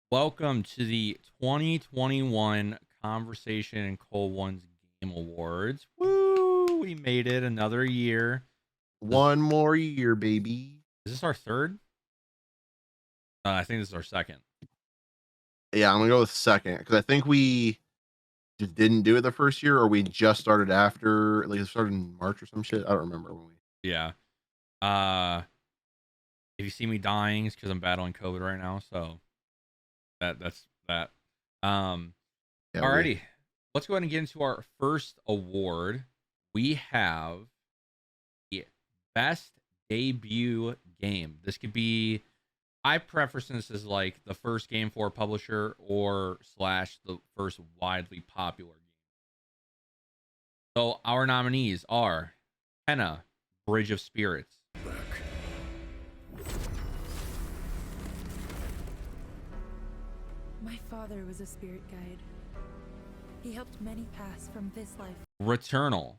Welcome to the 2021 Conversation and Cole One's Game Awards. Woo! We made it another year. Is, One more year, baby. is this our third? I think this is our second. Yeah, I'm gonna go with second because I think we just didn't do it the first year, or we just started after. Like it started in March or some shit. I don't remember when we. Yeah. Uh, if you see me dying, it's because I'm battling COVID right now. So that's that. Um, Yeah, we. alrighty. Let's go ahead and get into our first award. We have the best debut game. This could be I preference this as like the first game for a publisher or slash the first widely popular game. So our nominees are Henna, Bridge of Spirits, My father was a spirit guide. He helped many pass from this life. Returnal,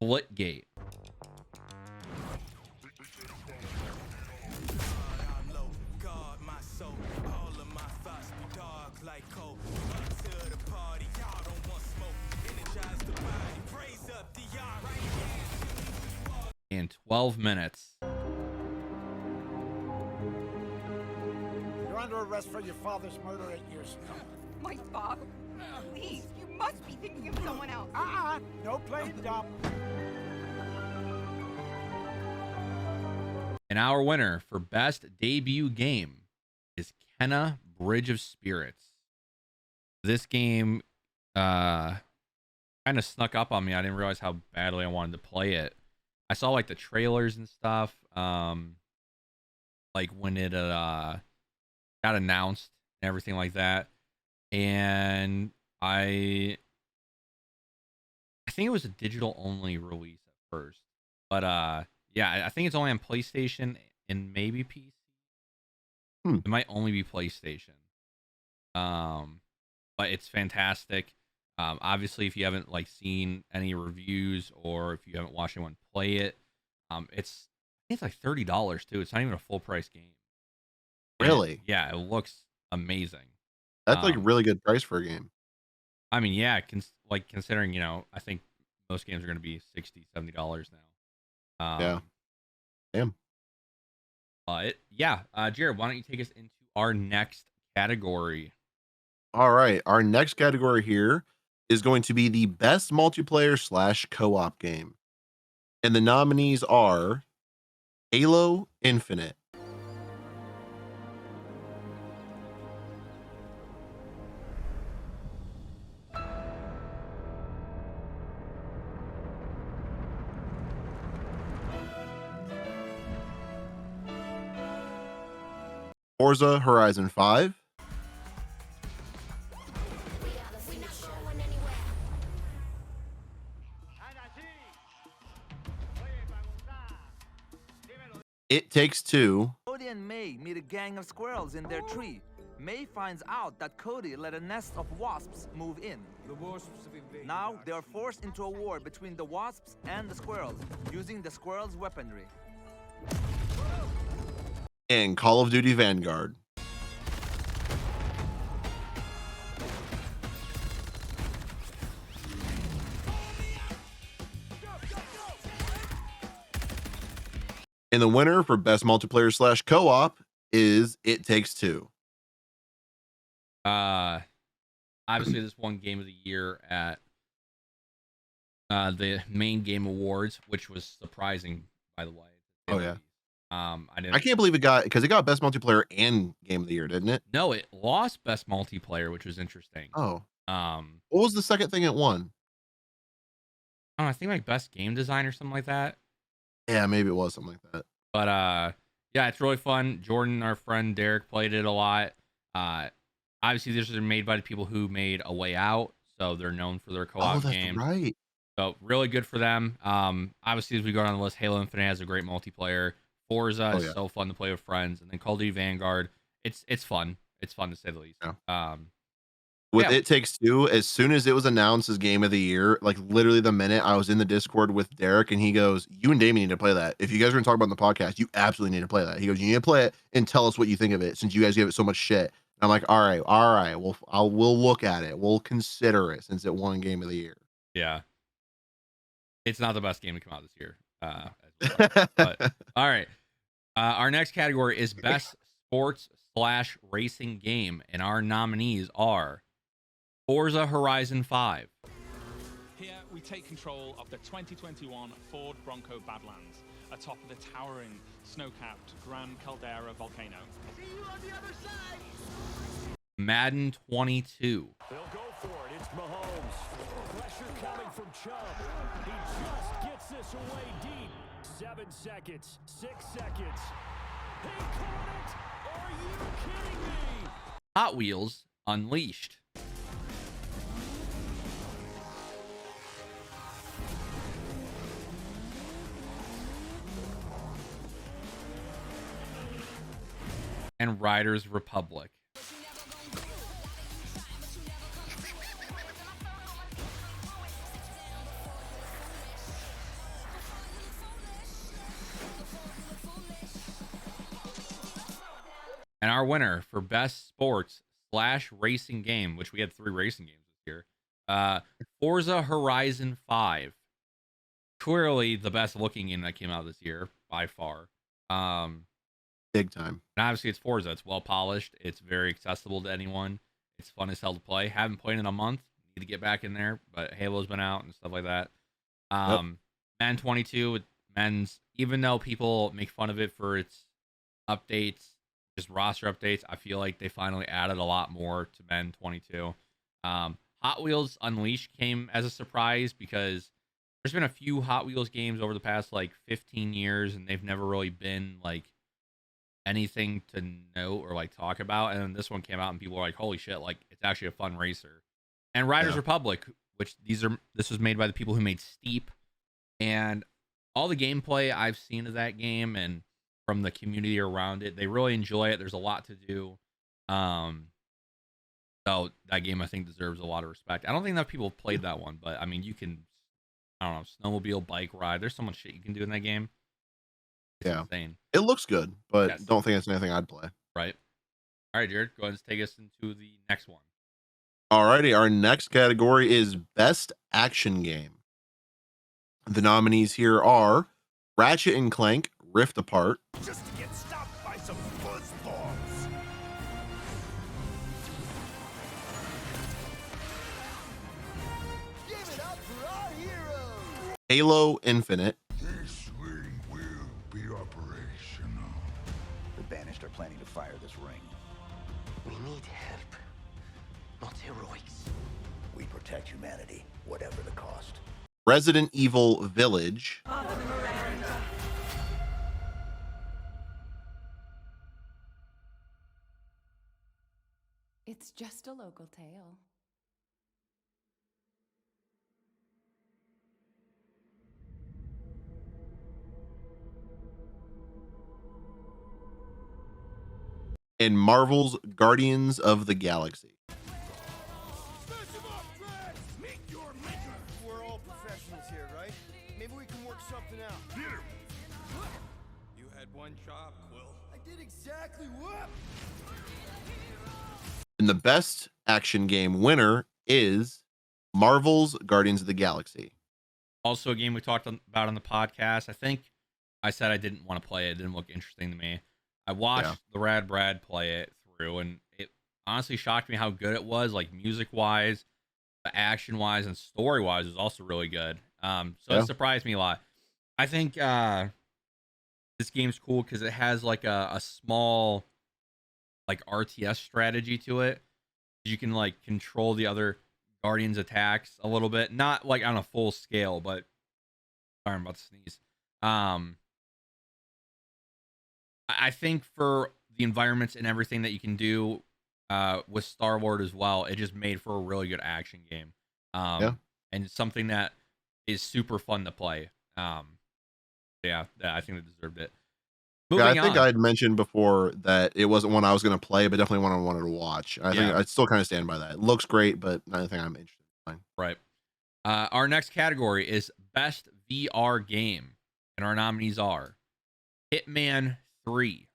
Splitgate, in 12 minutes. You're under arrest for your father's murder 8 years ago. My father? Please, you must be thinking of someone else. No playing dumb. And our winner for best debut game is Kenna Bridge of Spirits. This game kind of snuck up on me. I didn't realize how badly I wanted to play it. I saw like the trailers and stuff. Like when it got announced and everything like that. And I think it was a digital only release at first. But yeah, I think it's only on PlayStation and maybe PC. It might only be PlayStation. But it's fantastic. Obviously, if you haven't like seen any reviews or if you haven't watched anyone play it, it's like $30 too. It's not even a full price game. Really? Yeah, it looks amazing. That's like a really good price for a game. I mean, yeah, like considering, I think most games are going to be $60-$70 now. Yeah. Damn. But yeah, Jared, why don't you take us into our next category? All right. Our next category here is going to be the best multiplayer slash co-op game, and the nominees are Halo Infinite, Forza Horizon 5, It Takes Two, Cody and May meet a gang of squirrels in their tree. May finds out that Cody let a nest of wasps move in. Now they are forced into a war between the wasps and the squirrels, using the squirrels' weaponry. and Call of Duty Vanguard. And the winner for best multiplayer slash co-op is It Takes Two. Obviously this won game of the year at the main game awards, which was surprising, by the way. Oh yeah. I can't believe it got best multiplayer and game of the year, didn't it? No, it lost best multiplayer, which was interesting. Oh. What was the second thing it won? I don't know, I think like best game design or something like that. Yeah, maybe it was something like that. But yeah, it's really fun. Jordan, our friend Derek, played it a lot. Obviously, this is made by the people who made A Way Out, so they're known for their co-op games. Right. So really good for them. Obviously, as we go down the list, Halo Infinite has a great multiplayer. Forza is so fun to play with friends, and then Call of Duty Vanguard. It's fun. It's fun to say the least. Yeah. With Yeah. It Takes Two, as soon as it was announced as game of the year, like literally the minute I was in the Discord with Derek and he goes, "You and Damien need to play that. If you guys are going to talk about it in the podcast, you absolutely need to play that." He goes, "You need to play it and tell us what you think of it since you guys give it so much shit." And I'm like, "All right. We'll look at it. We'll consider it since it won game of the year." Yeah. It's not the best game to come out this year. But all right. Our next category is best sports/racing game, and our nominees are Forza Horizon 5. Here we take control of the 2021 Ford Bronco Badlands atop of the towering snow-capped Gran Caldera volcano. See you on the other side. Madden 22. They'll go for it. It's Mahomes. Pressure coming from Chubb. He just gets this away deep. 7 seconds. 6 seconds. He caught it. Are you kidding me? Hot Wheels Unleashed. And Riders Republic. And our winner for best sports/racing game, which we had 3 racing games this year, Forza Horizon 5. Clearly the best looking game that came out this year by far. Big time. And obviously it's Forza. It's well polished. It's very accessible to anyone. It's fun as hell to play. Haven't played in a month. Need to get back in there, but Halo's been out and stuff like that. Madden 22, men's, even though people make fun of it for its updates, just roster updates, I feel like they finally added a lot more to Madden 22. Hot Wheels Unleashed came as a surprise because there's been a few Hot Wheels games over the past like 15 years, and they've never really been like anything to note or like talk about. And then this one came out, and people were like, "Holy shit!" Like it's actually a fun racer. And Riders Republic, which this was made by the people who made Steep, and all the gameplay I've seen of that game and from the community around it, they really enjoy it. There's a lot to do. So that game I think deserves a lot of respect. I don't think enough people have played that one, but I mean, you can, I don't know, snowmobile, bike ride. There's so much shit you can do in that game. It's insane. It looks good, but don't think it's anything I'd play. Right. All right, Jared, go ahead and take us into the next one. Alrighty, our next category is best action game. The nominees here are Ratchet and Clank Rift Apart, Just to get stopped by some footballs. Give it up for our hero. Halo Infinite, This ring will be operational. The Banished are planning to fire this ring. We need help, not heroics. We protect humanity, whatever the cost. Resident Evil Village, It's just a local tale. and Marvel's Guardians of the Galaxy. We're all professionals here, right? Maybe we can work something out. You had one job, Quill. I did exactly what? And the best action game winner is Marvel's Guardians of the Galaxy. Also a game we talked about on the podcast. I think I said I didn't want to play it. It didn't look interesting to me. I watched the Rad Brad play it through, and it honestly shocked me how good it was, like music-wise, action-wise, and story-wise was also really good. It surprised me a lot. I think this game's cool because it has like a small like RTS strategy to it. You can like control the other Guardians attacks a little bit, not like on a full scale, but sorry, I'm about to sneeze. I think for the environments and everything that you can do with Star-Lord as well, it just made for a really good action game. And something that is super fun to play. I think they deserved it. Yeah, I Moving think on. I'd mentioned before that it wasn't one I was going to play, but definitely one I wanted to watch. I think Yeah. I still kind of stand by that. It looks great, but not anything I'm interested in. Right. Our next category is Best VR Game. And our nominees are Hitman 3.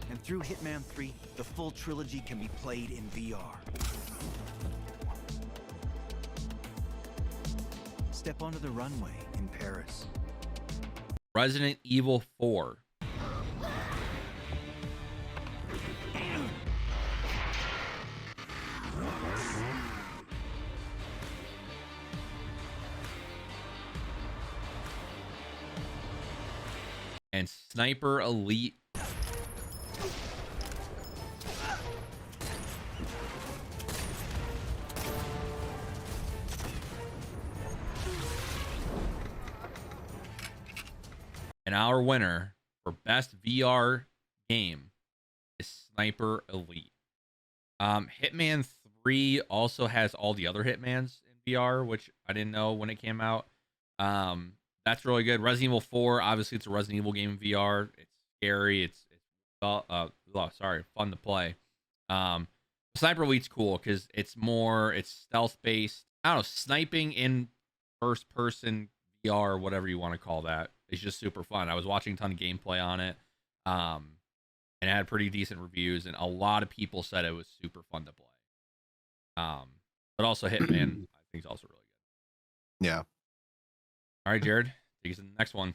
And through Hitman 3, the full trilogy can be played in VR. Step onto the runway in Paris. Resident Evil 4. And Sniper Elite. And our winner for best VR game is Sniper Elite. Hitman 3 also has all the other Hitmans in VR, which I didn't know when it came out. That's really good. Resident Evil 4, obviously it's a Resident Evil game in VR. It's scary. It's fun to play. Sniper Elite's cool because it's stealth based. I don't know, sniping in first person VR, whatever you want to call that. It's just super fun. I was watching a ton of gameplay on it. And it had pretty decent reviews, and a lot of people said it was super fun to play. But also Hitman, I think is also really good. Yeah. All right, Jared, take us to the next one.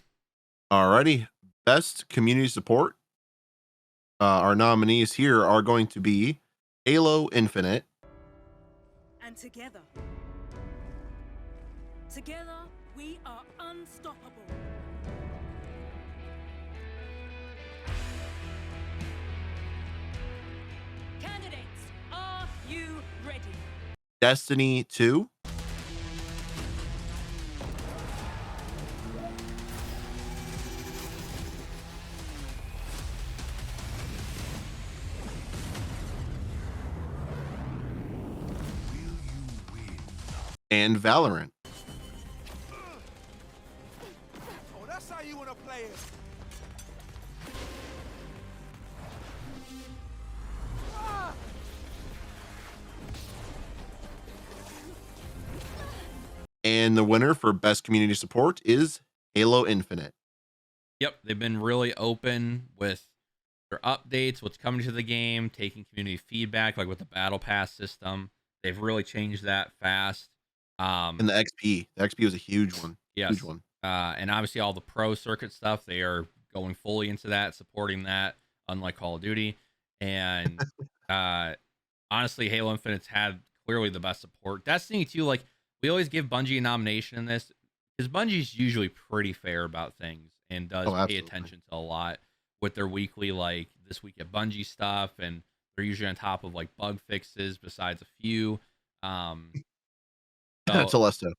Alrighty. Best community support. Our nominees here are going to be Halo Infinite. And together we are unstoppable. Candidates, are you ready? Destiny 2. And Valorant. Oh, that's how you want to play it. And the winner for best community support is Halo Infinite. Yep, they've been really open with their updates, what's coming to the game, taking community feedback, like with the battle pass system. They've really changed that fast. And the XP. The XP was a huge one. Yes. Huge one. And obviously all the pro circuit stuff, they are going fully into that, supporting that, unlike Call of Duty. And honestly, Halo Infinite's had clearly the best support. Destiny 2, like, we always give Bungie a nomination in this because Bungie's usually pretty fair about things and does pay attention to a lot with their weekly, like, This Week at Bungie stuff. And they're usually on top of, like, bug fixes besides a few. Telesto.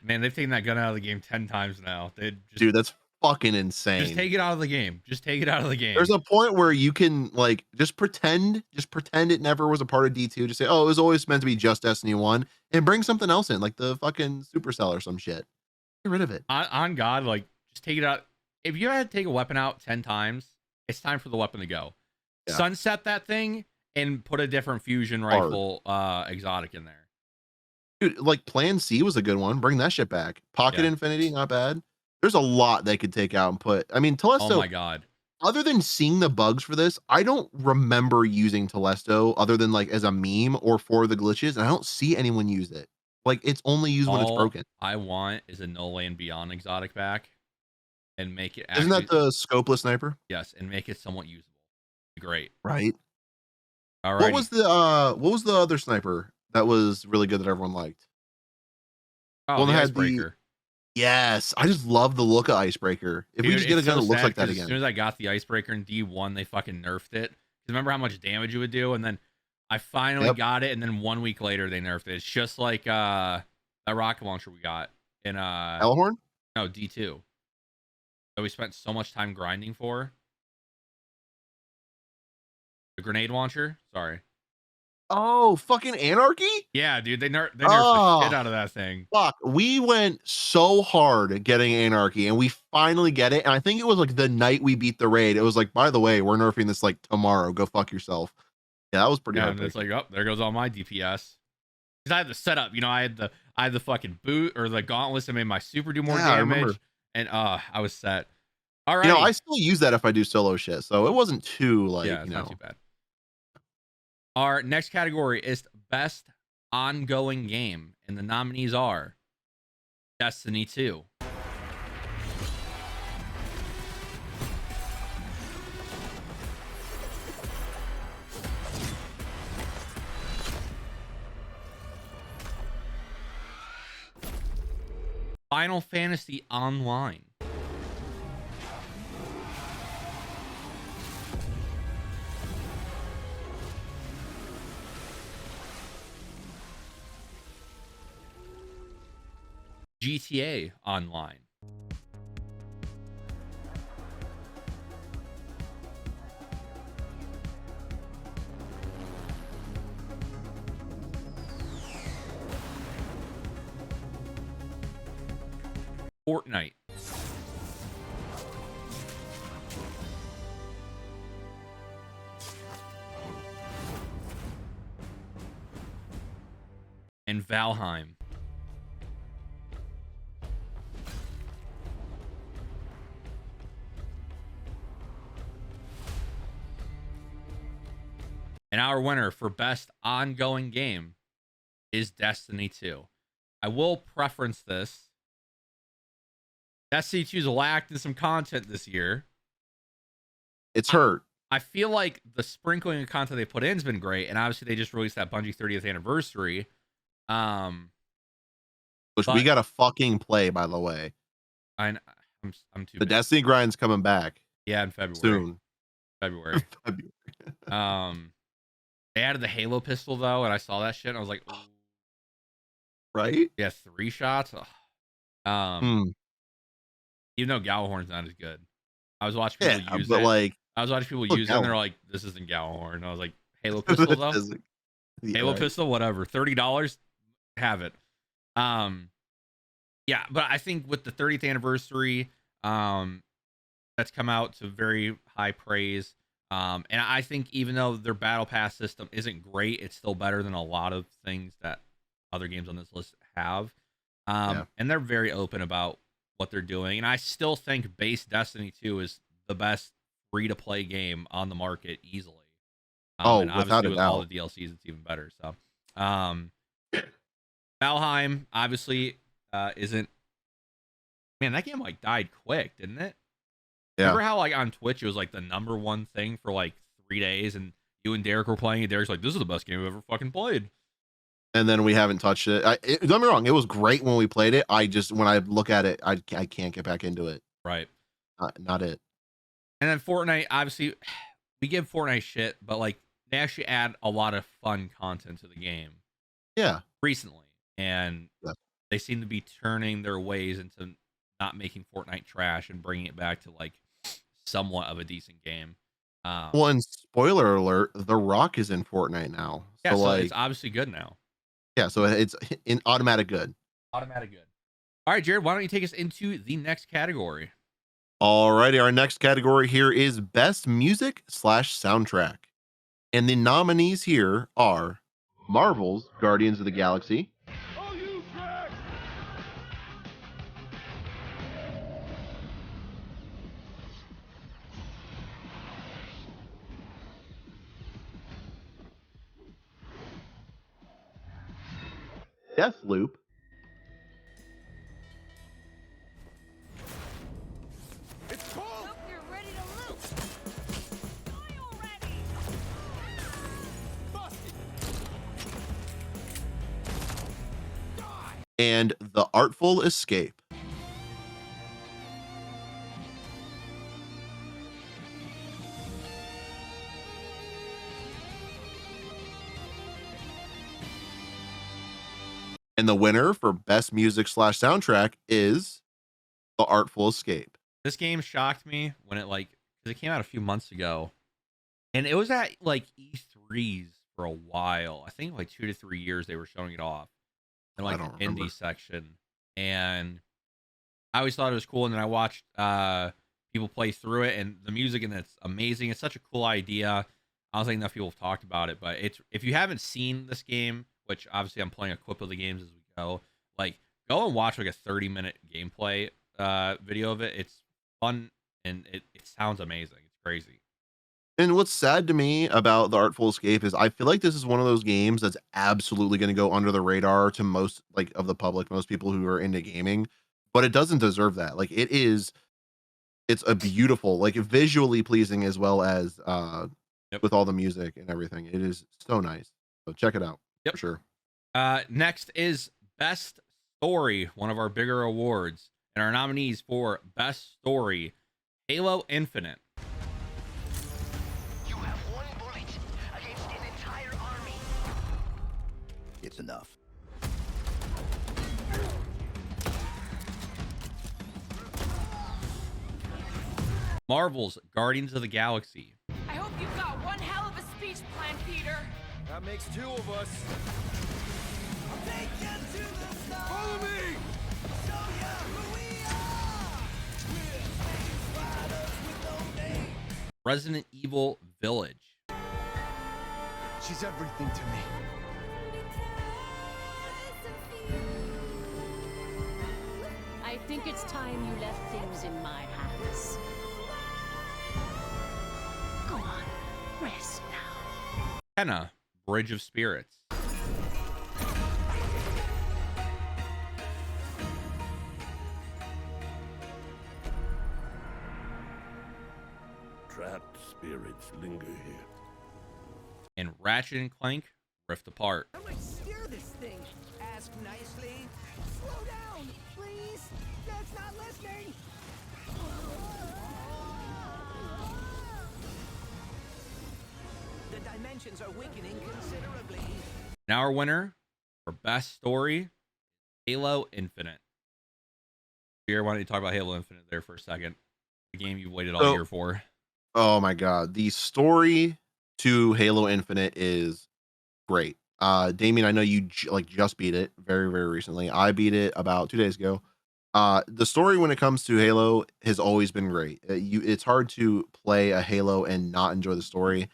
Man, they've taken that gun out of the game 10 times now. Dude, that's fucking insane. Just take it out of the game. Just take it out of the game. There's a point where you can, like, just pretend it never was a part of D2. Just say, oh, it was always meant to be just Destiny 1, and bring something else in, like the fucking Supercell or some shit. Get rid of it. On God, like, just take it out. If you had to take a weapon out 10 times, it's time for the weapon to go. Yeah. Sunset that thing and put a different fusion rifle exotic in there. Dude, like Plan C was a good one. Bring that shit back. Pocket Infinity, not bad. There's a lot they could take out and put. I mean, Telesto. Oh my God. Other than seeing the bugs for this, I don't remember using Telesto other than like as a meme or for the glitches, and I don't see anyone use it. Like, it's only used when it's broken. I want is a No Land Beyond exotic back and make it. Isn't that the scopeless sniper? Yes, and make it somewhat usable. Great. Right. All right. What was the other sniper that was really good that everyone liked? Oh, the Icebreaker. Yes, I just love the look of Icebreaker. If we just get a gun that looks like that again. As soon as I got the Icebreaker in D1, they fucking nerfed it. Remember how much damage it would do? And then I finally got it, and then 1 week later they nerfed it. It's just like that rocket launcher we got in Hellhorn? No, D2. That we spent so much time grinding for. The grenade launcher? Sorry. Oh, fucking Anarchy? Yeah, dude, they nerfed the shit out of that thing. Fuck, we went so hard at getting Anarchy, and we finally get it. And I think it was like the night we beat the raid. It was like, by the way, we're nerfing this like tomorrow. Go fuck yourself. Yeah, that was pretty. Yeah, and it's like, oh, there goes all my DPS. Because I had the setup, you know, I had the fucking boot or the gauntlets that made my super do more damage, and I was set. All right, you know, I still use that if I do solo shit, so it wasn't too like, yeah, it's not too bad. Our next category is best ongoing game, and the nominees are Destiny 2, Final Fantasy Online, GTA Online, Fortnite, and Valheim. And our winner for best ongoing game is Destiny 2. I will preference this. Destiny 2's lacked in some content this year. It's hurt. I feel like the sprinkling of content they put in has been great, and obviously they just released that Bungie 30th anniversary. Which we gotta fucking play, by the way. I'm too. The Destiny grind's coming back. Yeah, in February. Soon. February. They added the Halo pistol though, and I saw that shit, and I was like, ooh. Right? Yeah, 3 shots. Even though Gallahorn's not as good, I was watching people use it. I was watching people use it, and they're like, "This isn't Gallahorn." And I was like, "Halo pistol though." Halo pistol, whatever. $30, have it. Yeah, but I think with the 30th anniversary, that's come out to very high praise. And I think even though their battle pass system isn't great, it's still better than a lot of things that other games on this list have. And they're very open about what they're doing. And I still think base Destiny 2 is the best free-to-play game on the market easily. And without a with doubt. all the DLCs, it's even better. So, Valheim obviously isn't. Man, that game like died quick, didn't it? Yeah. Remember how like on Twitch it was like the #1 thing for like 3 days, and you and Derek were playing it. Derek's like, "This is the best game I've ever fucking played." And then we haven't touched it. Don't get me wrong, it was great when we played it. I just, when I look at it, I can't get back into it. Right. Not it. And then Fortnite, obviously, we give Fortnite shit, but like they actually add a lot of fun content to the game. Yeah. Recently, and they seem to be turning their ways into not making Fortnite trash and bringing it back to like somewhat of a decent game. Well, and spoiler alert, The Rock is in Fortnite now. Yeah, so like, it's obviously good now. Yeah, so it's in automatic good. Automatic good. All right, Jared, why don't you take us into the next category? Alrighty, our next category here is Best Music / Soundtrack. And the nominees here are Marvel's Guardians of the Galaxy, Deathloop, and The Artful Escape. And the winner for Best Music / Soundtrack is The Artful Escape. This game shocked me when it because it came out a few months ago, and it was at like E3s for a while. I think like 2 to 3 years they were showing it off in like the indie section, and I always thought it was cool. And then I watched people play through it, and the music in it's amazing. It's such a cool idea. I don't think enough people have talked about it, but it's, if you haven't seen this game, which obviously I'm playing a clip of the games as we go, like go and watch like a 30-minute gameplay video of it. It's fun and it sounds amazing. It's crazy. And what's sad to me about the Artful Escape is I feel like this is one of those games that's absolutely going to go under the radar to most like of the public, most people who are into gaming, but it doesn't deserve that. Like it's a beautiful, like visually pleasing as well as with all the music and everything. It is so nice. So check it out. Yep. For sure. Next is Best Story, one of our bigger awards. And our nominees for Best Story, Halo Infinite. You have one bullet against an entire army. It's enough. Marvel's Guardians of the Galaxy. I hope you've got one hell of a speech plan, Peter. That makes 2 of us. Follow me! Resident Evil Village. She's everything to me. I think it's time you left things in my hands. Go on, rest now. Kenna, Bridge of Spirits. Trapped spirits linger here. And Ratchet and Clank, Rift Apart. I might steer this thing. Ask nicely. Slow down, please. That's not listening. The dimensions are weakening considerably. Now our winner for Best Story, Halo Infinite. Here, why don't you talk about Halo Infinite there for a second? The game you waited all year for. Oh my god, the story to Halo Infinite is great. Damien, I know you just beat it very, very recently. I beat it about 2 days ago. The story when it comes to Halo has always been great. It's hard to play a Halo and not enjoy the story.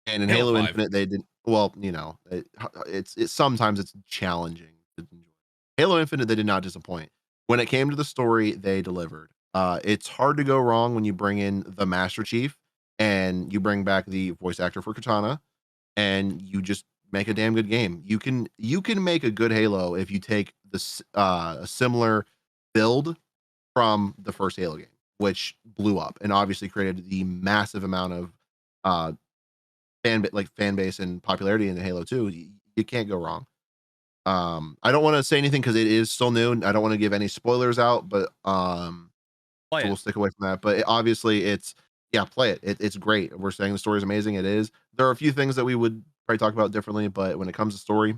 And in Halo 5. Infinite, they didn't. Well, you know, it's sometimes it's challenging to enjoy. Halo Infinite, they did not disappoint. When it came to the story, they delivered. It's hard to go wrong when you bring in the Master Chief and you bring back the voice actor for Cortana, and you just make a damn good game. You can make a good Halo if you take this a similar build from the first Halo game, which blew up and obviously created the massive amount of fan base and popularity in Halo 2. You can't go wrong. I don't want to say anything because it is still new. I don't want to give any spoilers out, but so we'll stick away from that. But obviously, play it. It's great. We're saying the story is amazing. It is. There are a few things that we would probably talk about differently, but when it comes to story,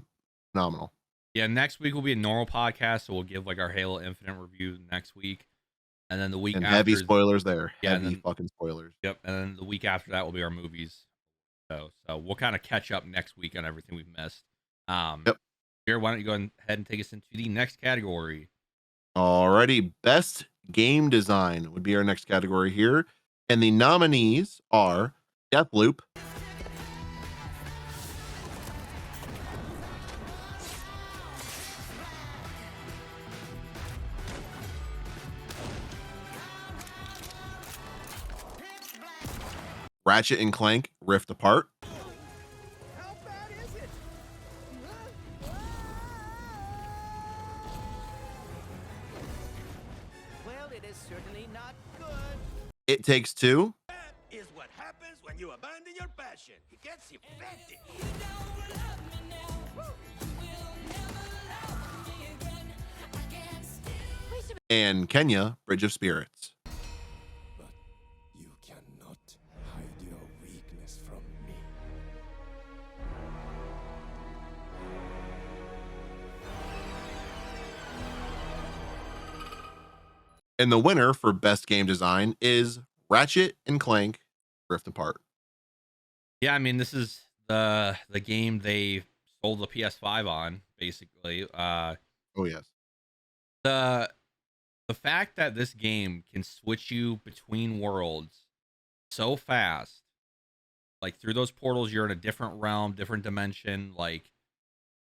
phenomenal. Yeah, next week will be a normal podcast, so we'll give like our Halo Infinite review next week, and then the week and after, heavy spoilers there. Yeah, heavy fucking spoilers. Yep, and then the week after that will be our movies. So we'll kind of catch up next week on everything we've missed. Yep. Here, why don't you go ahead and take us into the next category? Alrighty, best game design would be our next category here, and the nominees are Deathloop, Ratchet and Clank Rift Apart, How bad is it? Well, it is certainly not good. It Takes Two, That is what happens when you abandon your passion. He gets infected. and Kenya Bridge of Spirits. You cannot hide your weakness from me. And the winner for best game design is Ratchet and Clank Rift Apart. Yeah, I mean, this is the game they sold the PS5 on, basically. Oh yes. The fact that this game can switch you between worlds so fast, like through those portals, you're in a different realm, different dimension, like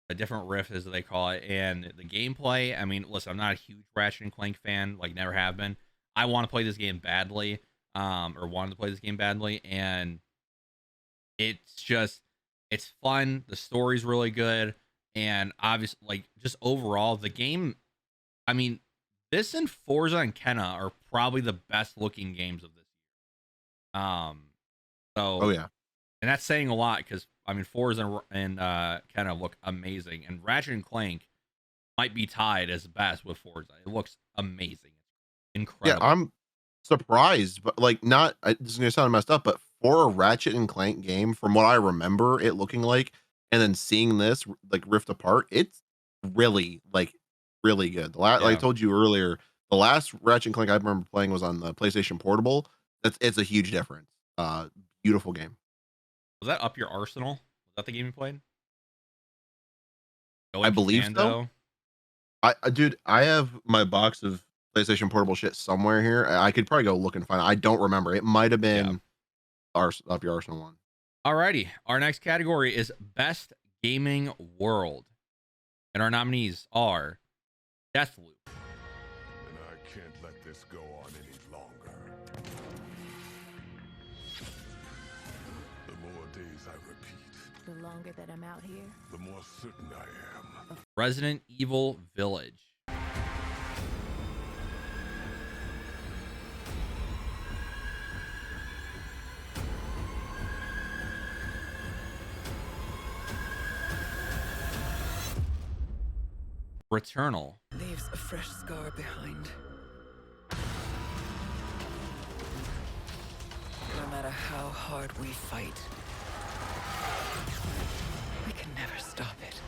a different rift as they call it, and the gameplay. I mean, listen, I'm not a huge Ratchet and Clank fan, like never have been. I want to play this game badly, or wanted to play this game badly, and it's fun. The story's really good, and obviously, like just overall, the game. I mean, this and Forza and Kenna are probably the best looking games of this year. Oh yeah, and that's saying a lot because I mean, Forza and Kenna look amazing, and Ratchet and Clank might be tied as best with Forza. It looks amazing, incredible. Yeah, I'm surprised, but like not. This is gonna sound messed up, but for a Ratchet and Clank game, from what I remember it looking like, and then seeing this like Rift Apart, it's really really good. Like I told you earlier, the last Ratchet and Clank I remember playing was on the PlayStation Portable. It's a huge difference. Beautiful game. Was that Up Your Arsenal? Was that the game you played? I believe so. Dude, I have my box of PlayStation Portable shit somewhere here. I could probably go look and find it. I don't remember. It might have been Up Your Arsenal one. Alrighty. Our next category is Best Gaming World. And our nominees are Deathloop. And I can't let this go on any longer. The more days I repeat, The longer that I'm out here, the more certain I am. Resident Evil Village. Returnal. Leaves a fresh scar behind. No matter how hard we fight, we can never stop it.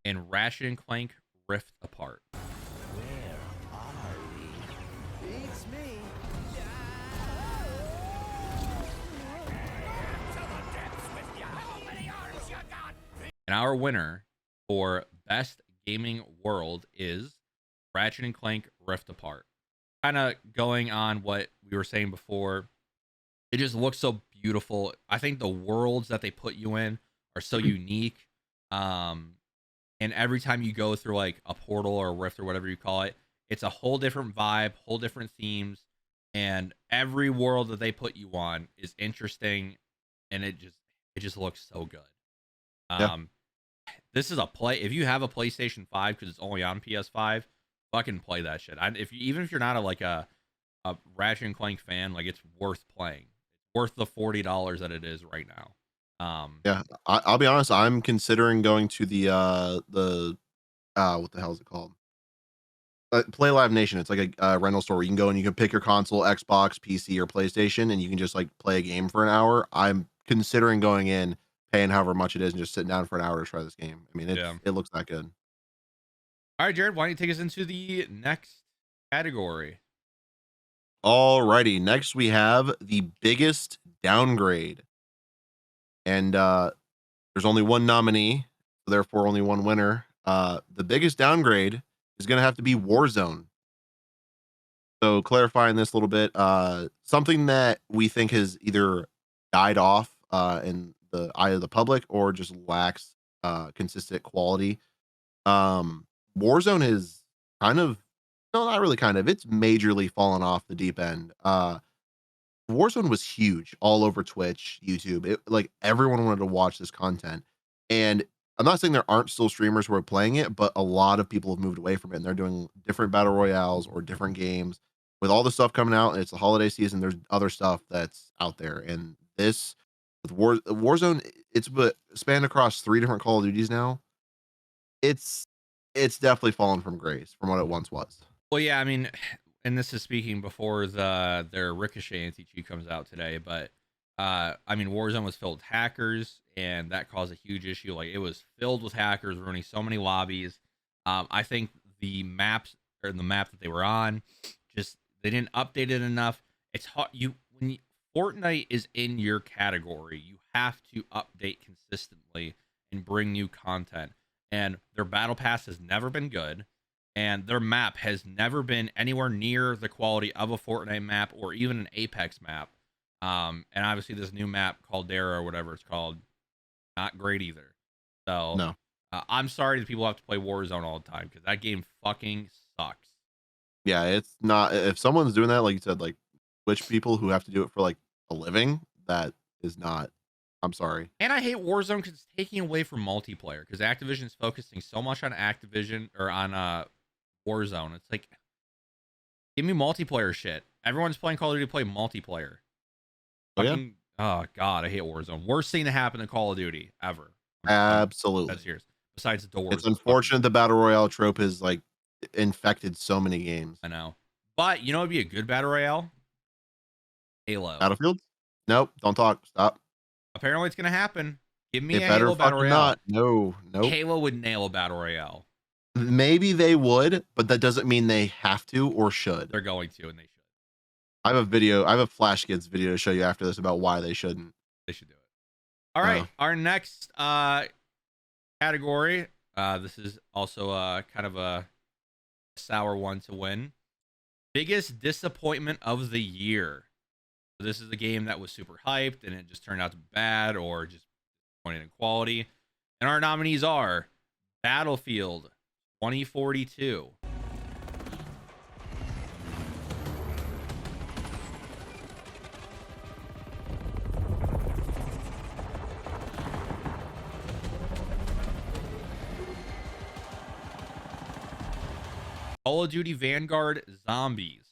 And Ratchet and Clank Rift Apart. Where are we? Beats me. And our winner for Best Gaming World is Ratchet and Clank Rift Apart. Kind of going on what we were saying before, it just looks so beautiful. I think the worlds that they put you in are so unique. And every time you go through like a portal or a rift or whatever you call it, it's a whole different vibe, whole different themes, and every world that they put you on is interesting, and it just looks so good. This is a play. If you have a PlayStation 5 because it's only on PS5, fucking play that shit. Even if you're not a Ratchet and Clank fan, like it's worth playing. It's worth the $40 that it is right now. I'll be honest. I'm considering going to the what the hell is it called? Play Live Nation. It's like a rental store where you can go and you can pick your console, Xbox, PC, or PlayStation, and you can just like play a game for an hour. I'm considering going in, paying however much it is, and just sitting down for an hour to try this game. I mean, it looks that good. All right, Jared, why don't you take us into the next category? Alrighty, next we have the biggest downgrade. And there's only one nominee, so therefore only one winner. The biggest downgrade is going to have to be Warzone. So clarifying this a little bit, something that we think has either died off in the eye of the public or just lacks consistent quality. Warzone is kind of, no, not really kind of, it's majorly fallen off the deep end. Warzone was huge all over Twitch, YouTube. Like everyone wanted to watch this content. And I'm not saying there aren't still streamers who are playing it, but a lot of people have moved away from it and they're doing different battle royales or different games. With all the stuff coming out and it's the holiday season, there's other stuff that's out there. And this with Warzone, it's spanned across 3 different Call of Duties now. It's definitely fallen from grace from what it once was. Well, yeah, I mean, and this is speaking before their Ricochet anti-cheat comes out today, but I mean, Warzone was filled with hackers, and that caused a huge issue. Like, it was filled with hackers ruining so many lobbies. I think the map that they were on, just they didn't update it enough. It's hard Fortnite is in your category. You have to update consistently and bring new content. And their battle pass has never been good. And their map has never been anywhere near the quality of a Fortnite map or even an Apex map. And obviously this new map called Dara or whatever it's called, not great either. So No. I'm sorry that people have to play Warzone all the time because that game fucking sucks. Yeah, it's not. If someone's doing that, like you said, like Twitch people who have to do it for like a living, that is not. I'm sorry. And I hate Warzone because it's taking away from multiplayer because Activision is focusing so much on Activision or on Warzone. It's like, give me multiplayer shit. Everyone's playing Call of Duty to play multiplayer. Fucking, oh God, I hate Warzone. Worst thing to happen in Call of Duty ever. Absolutely. That's yours. Besides the doors. It's unfortunate the battle royale trope has like infected so many games. I know. But you know it'd be a good battle royale? Halo. Battlefield? Nope. Don't talk. Stop. Apparently it's gonna happen. Give me It a better Halo battle fucking royale. not. No. Nope. Halo would nail a battle royale. Maybe they would, but that doesn't mean they have to or should. They're going to, and they should. I have a video. I have a Flash Kids video to show you after this about why they shouldn't. They should do it. All right. Our next category. This is also kind of a sour one to win. Biggest disappointment of the year. So this is a game that was super hyped and it just turned out to be bad or just disappointed in quality. And our nominees are Battlefield 2042. Call of Duty Vanguard Zombies.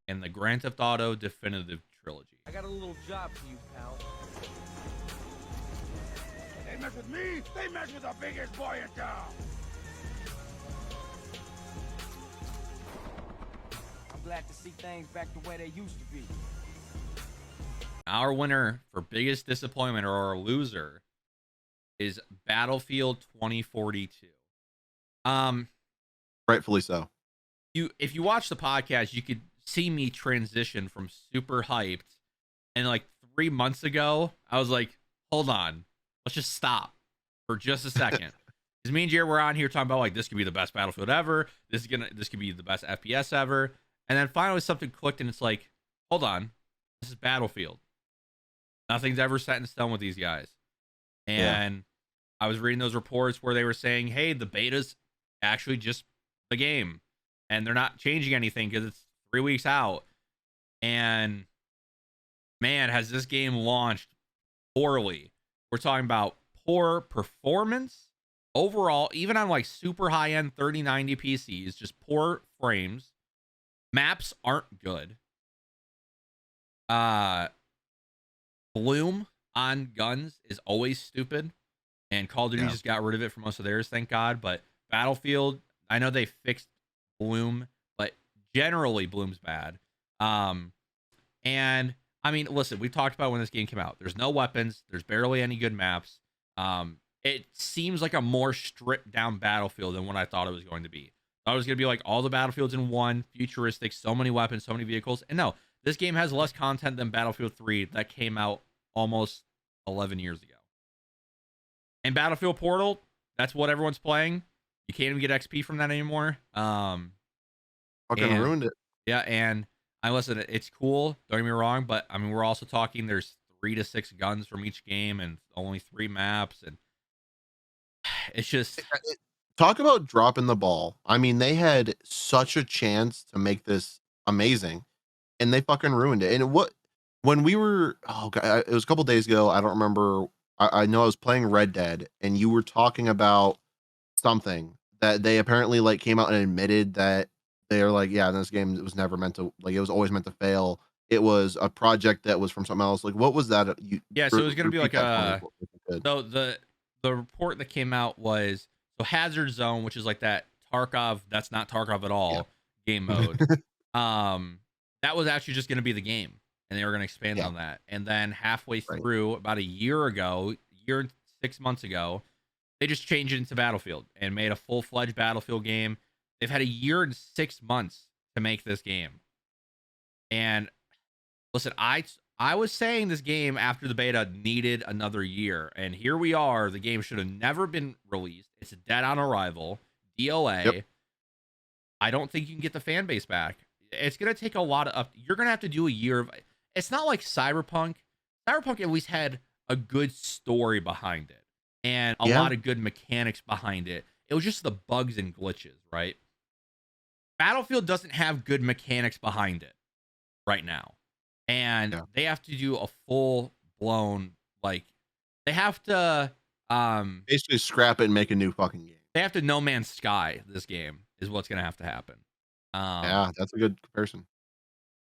And the Grand Theft Auto Definitive Trilogy. I got a little job for you, pal. They mess with me, they mess with the biggest boy in town. I'm glad to see things back the way they used to be. Our winner for biggest disappointment or our loser is Battlefield 2042. Rightfully so. If you watch the podcast, you could see me transition from super hyped, and like 3 months ago, I was like, hold on, let's just stop for just a second. Because me and Jared were on here talking about like this could be the best Battlefield ever. This could be the best FPS ever. And then finally something clicked and it's like, hold on, this is Battlefield. Nothing's ever set in stone with these guys. And I was reading those reports where they were saying, hey, the beta's actually just the game. And they're not changing anything because it's 3 weeks out. And man, has this game launched poorly. We're talking about poor performance overall, even on like super high-end 3090 PCs, just poor frames. Maps aren't good. Bloom on guns is always stupid. And Call of Duty just got rid of it for most of theirs, thank God. But Battlefield, I know they fixed Bloom, but generally Bloom's bad. And I mean, listen, we talked about when this game came out. There's no weapons. There's barely any good maps. It seems like a more stripped down Battlefield than what I thought it was going to be. I thought it was going to be like all the Battlefields in one, futuristic, so many weapons, so many vehicles. And no, this game has less content than Battlefield 3 that came out almost 11 years ago. And Battlefield Portal, that's what everyone's playing. You can't even get XP from that anymore. Fucking ruined it. Yeah, and I listen, it's cool, don't get me wrong, but I mean, we're also talking there's 3 to 6 guns from each game and only 3 maps, and it's just talk about dropping the ball. I mean, they had such a chance to make this amazing and they fucking ruined it. And when we were, it was a couple days ago, I don't remember. I know I was playing Red Dead and you were talking about something that they apparently like came out and admitted that they're like, yeah, this game, it was never meant to, like, it was always meant to fail. It was a project that was from something else. Like, what was that? So it was going to be like so the report that came out was, so Hazard Zone, which is like that Tarkov, that's not Tarkov at all, game mode. That was actually just going to be the game. and they were going to expand on that. And then halfway through, about a year ago, year and 6 months ago, they just changed it into Battlefield and made a full-fledged Battlefield game. They've had a year and 6 months to make this game. And listen, I was saying this game after the beta needed another year, and here we are. The game should have never been released. It's dead on arrival. DOA. Yep. I don't think you can get the fan base back. It's going to take a lot of you're going to have to do a year of. It's not like Cyberpunk. Cyberpunk at least had a good story behind it and a lot of good mechanics behind it. It was just the bugs and glitches, right? Battlefield doesn't have good mechanics behind it right now. And they have to do a full blown, like, they have to basically scrap it and make a new fucking game. They have to No Man's Sky this game is what's going to have to happen. Yeah, that's a good comparison.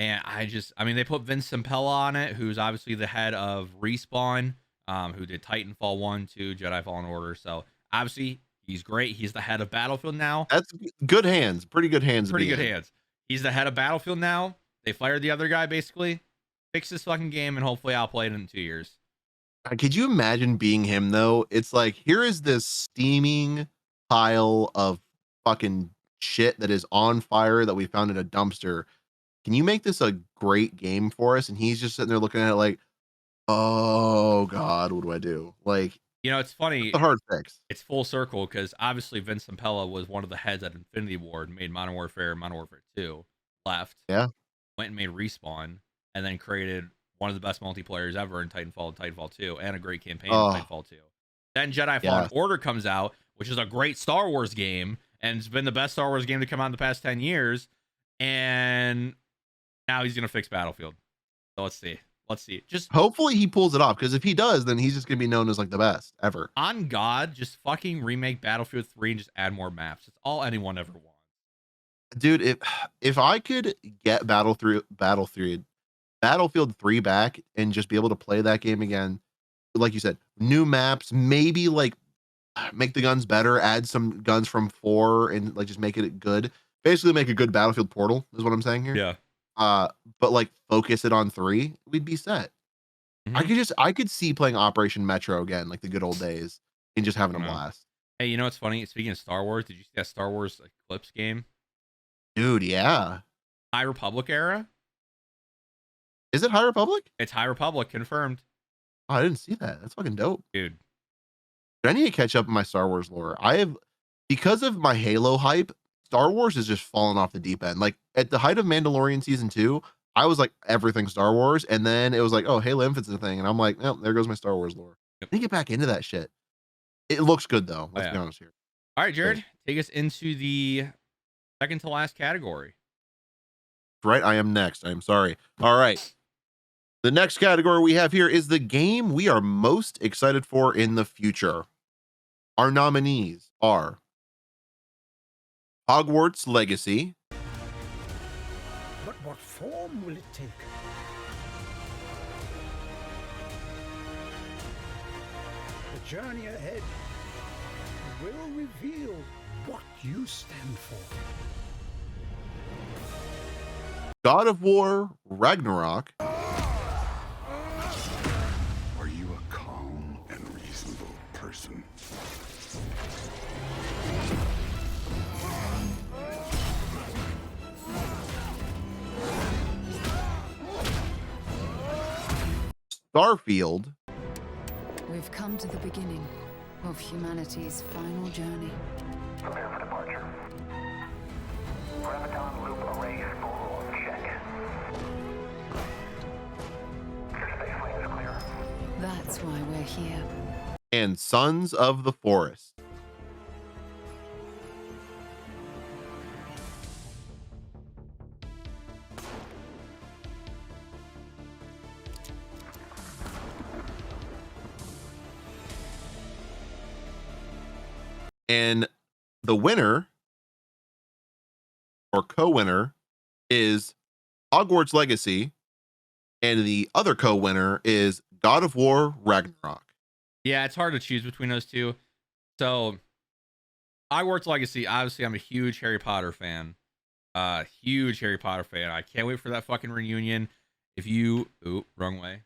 And I mean, they put Vince Zampella on it, who's obviously the head of Respawn, who did Titanfall 1, 2, Jedi Fallen Order. So obviously he's great. He's the head of Battlefield now. That's good hands. Pretty good hands. Pretty good hands. He's the head of Battlefield now. They fired the other guy, basically. Fix this fucking game, and hopefully I'll play it in 2 years. Could you imagine being him, though? It's like, here is this steaming pile of fucking shit that is on fire that we found in a dumpster. Can you make this a great game for us? And he's just sitting there looking at it like, oh, God, what do I do? Like, you know, it's funny. It's a hard fix. It's full circle because obviously Vince Zampella was one of the heads at Infinity Ward, made Modern Warfare 2, left. Yeah. Went and made Respawn, and then created one of the best multiplayers ever in Titanfall and Titanfall 2, and a great campaign in Titanfall 2. Then Jedi Fallen Order comes out, which is a great Star Wars game, and it's been the best Star Wars game to come out in the past 10 years. And now he's going to fix Battlefield. So let's see. Just hopefully he pulls it off, because if he does, then he's just going to be known as like the best ever. On God, just fucking remake Battlefield 3 and just add more maps. It's all anyone ever wants. Dude, if I could get Battlefield 3 back and just be able to play that game again, like you said, new maps, maybe like make the guns better, add some guns from 4 and like just make it good. Basically make a good Battlefield Portal is what I'm saying here. Yeah. But like focus it on 3, we'd be set. Mm-hmm. I could see playing Operation Metro again, like the good old days, and just having a blast. Hey, you know what's funny? Speaking of Star Wars, did you see that Star Wars Eclipse game? Dude, yeah. High Republic era? Is it High Republic? It's High Republic, confirmed. Oh, I didn't see that. That's fucking dope. Dude. I need to catch up in my Star Wars lore. Because of my Halo hype, Star Wars has just fallen off the deep end. Like at the height of Mandalorian season 2, I was like everything Star Wars, and then it was like, oh, Halo Infinite's a thing, and I'm like, oh, there goes my Star Wars lore. I need to get back into that shit. It looks good though. Let's be honest here. All right, Jared, take us into the second to last category. Right, I am next. I'm sorry. All right. The next category we have here is the game we are most excited for in the future. Our nominees are Hogwarts Legacy. But what form will it take? The journey ahead will reveal what you stand for. God of War Ragnarok. Are you a calm and reasonable person? Starfield. We've come to the beginning of humanity's final journey. Prepare for departure. Graviton loop array full check. Your space lane is clear. That's why we're here. And Sons of the Forest. And the winner or co-winner is Hogwarts Legacy, and the other co-winner is God of War Ragnarok. Yeah, it's hard to choose between those two. So, Hogwarts Legacy, obviously, I'm a huge Harry Potter fan. I can't wait for that fucking reunion. if you, wrong way.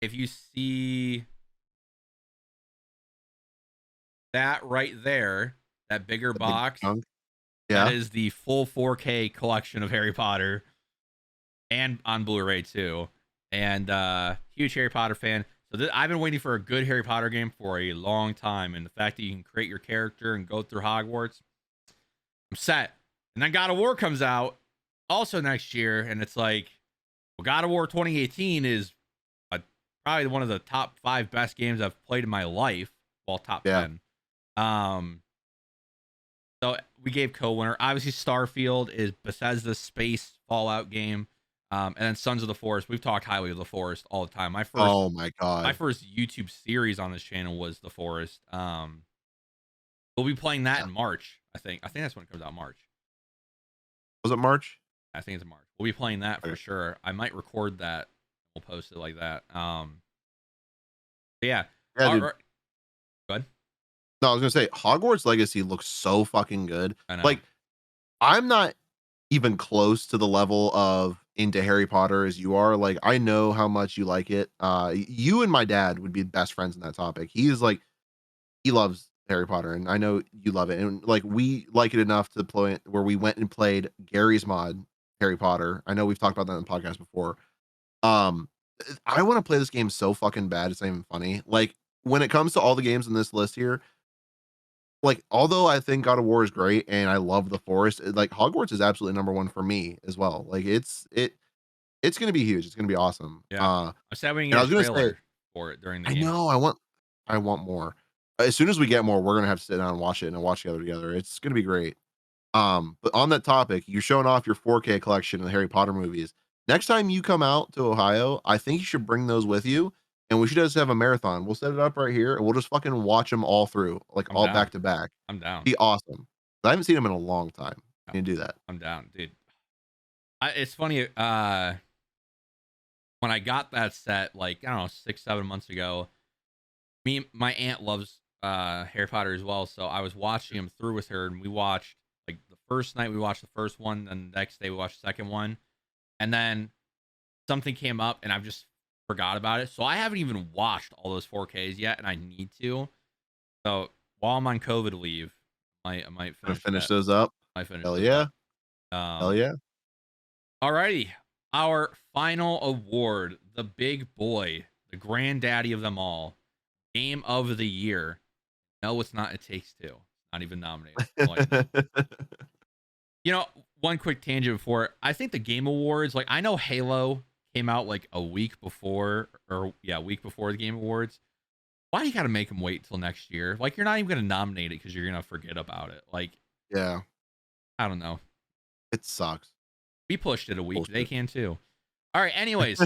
If you see that right there, that bigger box, Yeah. that is the full 4K collection of Harry Potter, and on Blu-ray too. And huge Harry Potter fan. So I've been waiting for a good Harry Potter game for a long time, and the fact that you can create your character and go through Hogwarts, I'm set. And then God of War comes out also next year, and it's like, well, God of War 2018 is probably one of the top 5 best games I've played in my life. Well, top 10. So we gave co-winner. Obviously, Starfield is Bethesda's space Fallout game. And then Sons of the Forest. We've talked highly of the Forest all the time. My first YouTube series on this channel was the Forest. We'll be playing that in March. I think that's when it comes out. March. Was it March? I think it's in March. We'll be playing that for sure. I might record that. We'll post it like that. Yeah. Dude. Go ahead. No, I was gonna say Hogwarts Legacy looks so fucking good. I know. Like, I'm not even close to the level of into Harry Potter as you are. Like, I know how much you like it. You and my dad would be best friends in that topic. He loves Harry Potter, and I know you love it. And like, we like it enough to the point where we went and played Gary's mod Harry Potter. I know we've talked about that in the podcast before. I want to play this game so fucking bad, it's not even funny. Like, when it comes to all the games in this list here, like, although I think God of War is great and I love the Forest, like, Hogwarts is absolutely number 1 for me as well. Like, it's gonna be huge. It's gonna be awesome. Yeah. I said we I was can get a gonna trailer say, for it during the I game. know I want more. As soon as we get more, we're gonna have to sit down and watch it and watch together. It's gonna be great. But on that topic, you're showing off your 4K collection of the Harry Potter movies. Next time you come out to Ohio, I think you should bring those with you, and we should just have a marathon. We'll set it up right here, and we'll just fucking watch them all through, like, I'm all down. back to back. I'm down. Be awesome. I haven't seen them in a long time. You can do that. I'm down, dude. It's funny. When I got that set, like, I don't know, 6-7 months ago, my aunt loves Harry Potter as well, so I was watching him through with her, and we watched, like, the first night we watched the first one, then the next day we watched the second one, and then something came up, and I've just forgot about it. So I haven't even watched all those 4Ks yet, and I need to. So while I'm on COVID leave, I might finish those up. Hell yeah. Hell yeah. Alrighty. Our final award, the big boy, the granddaddy of them all, Game of the Year. No, it's not. It Takes Two. Not even nominated. You know, one quick tangent before. I think the Game Awards, like, I know Halo came out like a week before the Game Awards. Why do you got to make them wait till next year? Like, you're not even going to nominate it because you're going to forget about it. Like, yeah, I don't know. It sucks. We pushed it a week. They can too. All right. Anyways,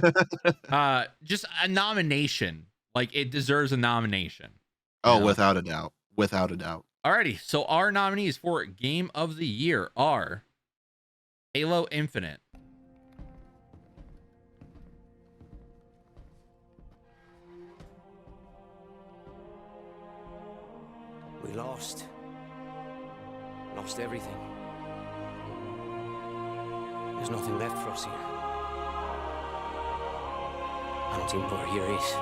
just a nomination. Like, it deserves a nomination. Oh, without a doubt. Without a doubt. Alrighty. So our nominees for Game of the Year are Halo Infinite, We lost everything. There's nothing left for us here. I don't think we're here is.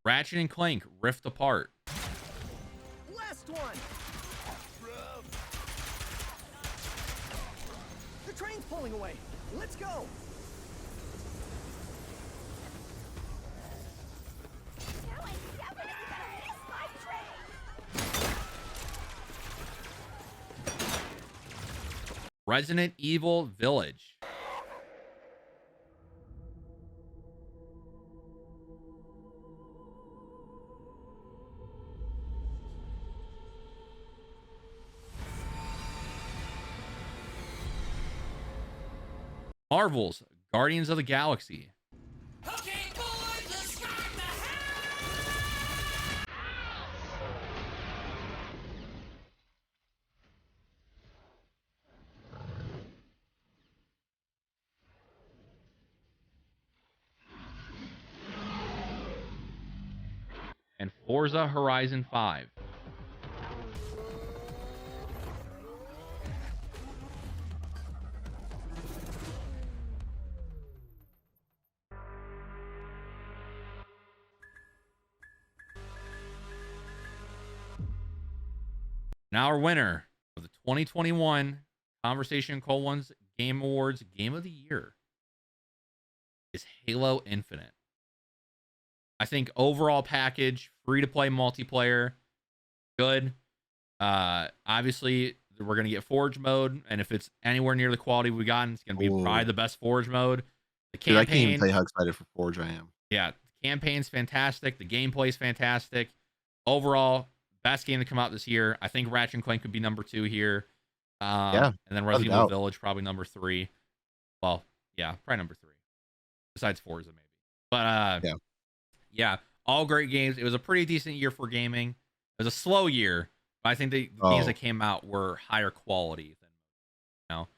Ratchet and Clank Rift Apart, Last one. The train's pulling away. Let's go. Resident Evil Village, Marvel's Guardians of the Galaxy, and Forza Horizon 5. Now our winner of the 2021 Conversation Colons Game Awards Game of the Year is Halo Infinite. I think overall package, free to play multiplayer, good. Obviously, we're going to get Forge mode, and if it's anywhere near the quality we got, it's going to be probably the best Forge mode. The campaign, dude, I can't even tell you how excited for Forge I am. Yeah, the campaign's fantastic. The gameplay's fantastic. Overall, best game to come out this year. I think Ratchet and Clank could be number 2 here. Yeah, and then Resident Evil Village probably number 3. Well, yeah, probably number 3. Besides Forza, maybe. But yeah, all great games. It was a pretty decent year for gaming. It was a slow year, but I think the games that came out were higher quality than, you know.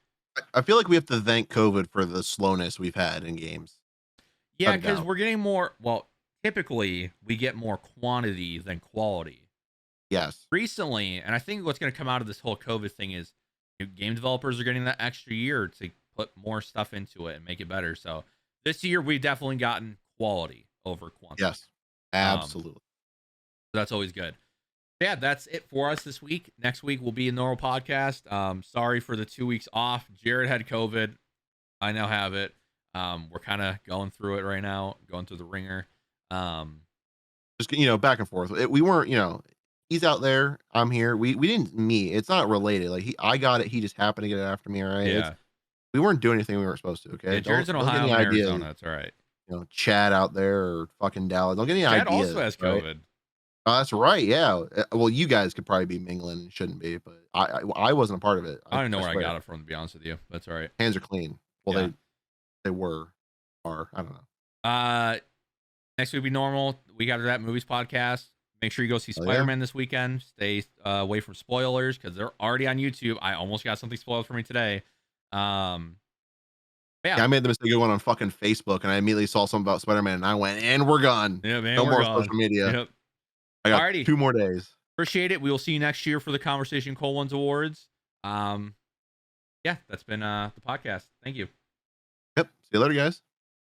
I feel like we have to thank COVID for the slowness we've had in games. Yeah, because we're getting more. Well, typically we get more quantity than quality. Yes. Recently, and I think what's going to come out of this whole COVID thing is game developers are getting that extra year to put more stuff into it and make it better. So this year we've definitely gotten quality over quantity. Yes, absolutely. So that's always good. Yeah, that's it for us this week. Next week will be a normal podcast. Sorry for the 2 weeks off. Jared had COVID. I now have it. We're kind of going through it right now, going through the ringer. Just, back and forth. We weren't, he's out there. I'm here. We didn't meet. It's not related. Like I got it. He just happened to get it after me. All right. Yeah. We weren't doing anything we weren't supposed to. Okay. Yeah, Jared's in Ohio and Arizona. That's all right. Chad out there or fucking Dallas. Don't get any Chad ideas. Chad also has COVID. Right? Oh, that's right. Yeah. Well, you guys could probably be mingling and shouldn't be, but I wasn't a part of it. I don't know where I got it from, to be honest with you. That's all right. Hands are clean. Well, they are. I don't know. Next week will be normal. Week after that, movies podcast. Make sure you go see Spider-Man this weekend. Stay away from spoilers because they're already on YouTube. I almost got something spoiled for me today. Yeah, I made the mistake of going on fucking Facebook and I immediately saw something about Spider-Man and I went, and we're gone. Yeah, man. No more social media. Yep. I got 2 more days. Appreciate it. We will see you next year for the Conversation Colons Awards. Yeah, that's been the podcast. Thank you. Yep. See you later, guys.